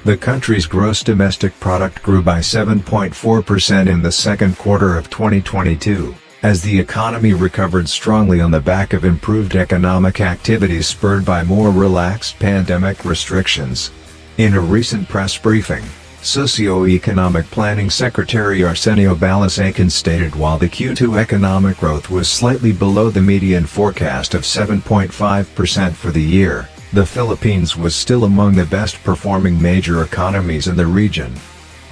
The country's gross domestic product grew by 7.4% in the second quarter of 2022, as the economy recovered strongly on the back of improved economic activities spurred by more relaxed pandemic restrictions. In a recent press briefing, Socioeconomic Planning Secretary Arsenio Balisacan stated while the Q2 economic growth was slightly below the median forecast of 7.5% for the year, the Philippines was still among the best-performing major economies in the region.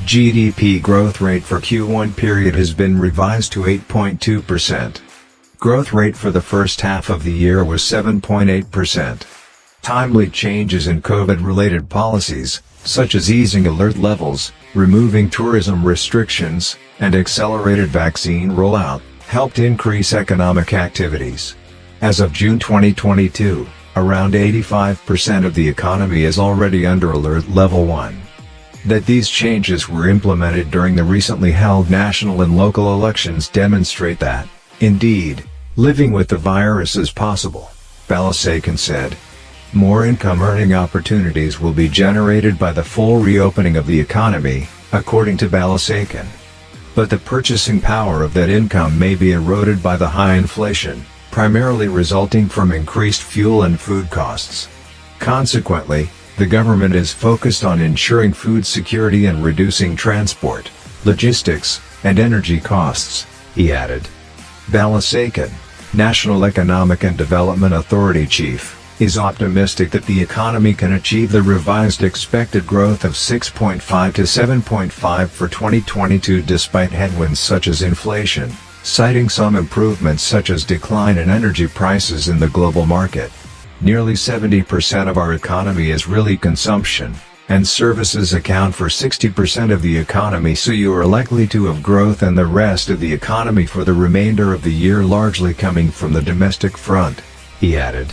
GDP growth rate for Q1 period has been revised to 8.2%. Growth rate for the first half of the year was 7.8%. Timely changes in COVID-related policies, such as easing alert levels, removing tourism restrictions, and accelerated vaccine rollout, helped increase economic activities. As of June 2022, around 85% of the economy is already under Alert Level 1. That these changes were implemented during the recently held national and local elections demonstrate that, indeed, living with the virus is possible, Balisacan said. More income-earning opportunities will be generated by the full reopening of the economy, according to Balisacan. But the purchasing power of that income may be eroded by the high inflation, primarily resulting from increased fuel and food costs. Consequently, the government is focused on ensuring food security and reducing transport, logistics, and energy costs, he added. Balisacan, National Economic and Development Authority chief, is optimistic that the economy can achieve the revised expected growth of 6.5 to 7.5 for 2022 despite headwinds such as inflation, citing some improvements such as decline in energy prices in the global market. Nearly 70% of our economy is really consumption, and services account for 60% of the economy, so you are likely to have growth and the rest of the economy for the remainder of the year largely coming from the domestic front, he added.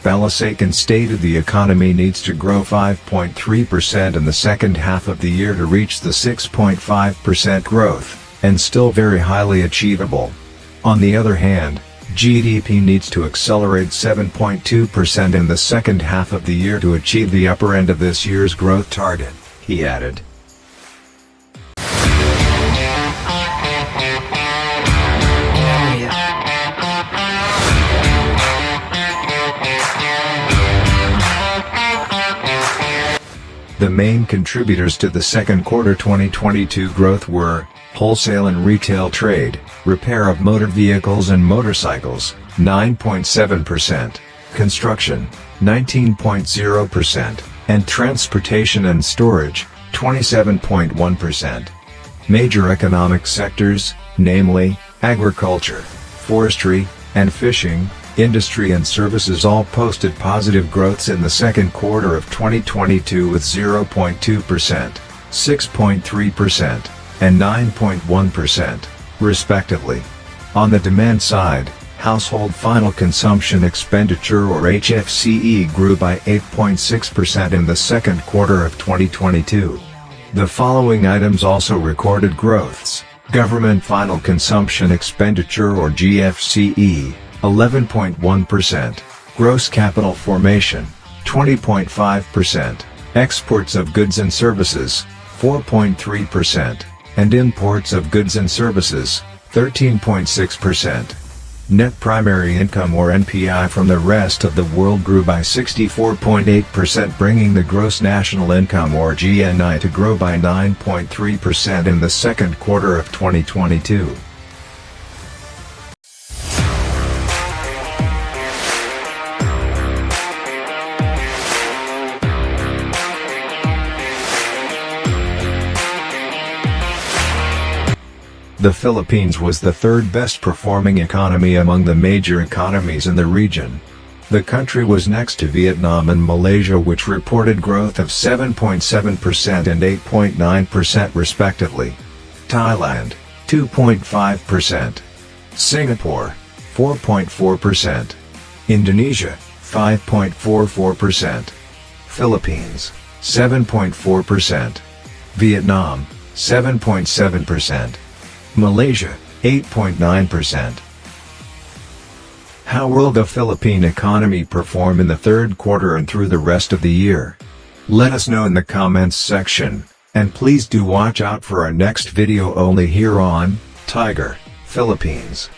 Balisacan stated the economy needs to grow 5.3% in the second half of the year to reach the 6.5% growth, and still very highly achievable. On the other hand, GDP needs to accelerate 7.2% in the second half of the year to achieve the upper end of this year's growth target, he added. The main contributors to the second quarter 2022 growth were wholesale and retail trade, repair of motor vehicles and motorcycles, 9.7%, construction, 19.0%, and transportation and storage, 27.1%. Major economic sectors, namely, agriculture, forestry, and fishing, industry and services all posted positive growths in the second quarter of 2022 with 0.2%, 6.3%, and 9.1%, respectively. On the demand side, household final consumption expenditure or HFCE grew by 8.6% in the second quarter of 2022. The following items also recorded growths: government final consumption expenditure or GFCE, 11.1%, gross capital formation, 20.5%, exports of goods and services, 4.3%, and imports of goods and services, 13.6%. Net primary income or NPI from the rest of the world grew by 64.8%, bringing the gross national income or GNI to grow by 9.3% in the second quarter of 2022. The Philippines was the third best performing economy among the major economies in the region. The country was next to Vietnam and Malaysia, which reported growth of 7.7% and 8.9% respectively. Thailand, 2.5%. Singapore, 4.4%. Indonesia, 5.44%. Philippines, 7.4%. Vietnam, 7.7%. Malaysia, 8.9%. How will the Philippine economy perform in the third quarter and through the rest of the year? Let us know in the comments section, and please do watch out for our next video only here on Tiger, Philippines.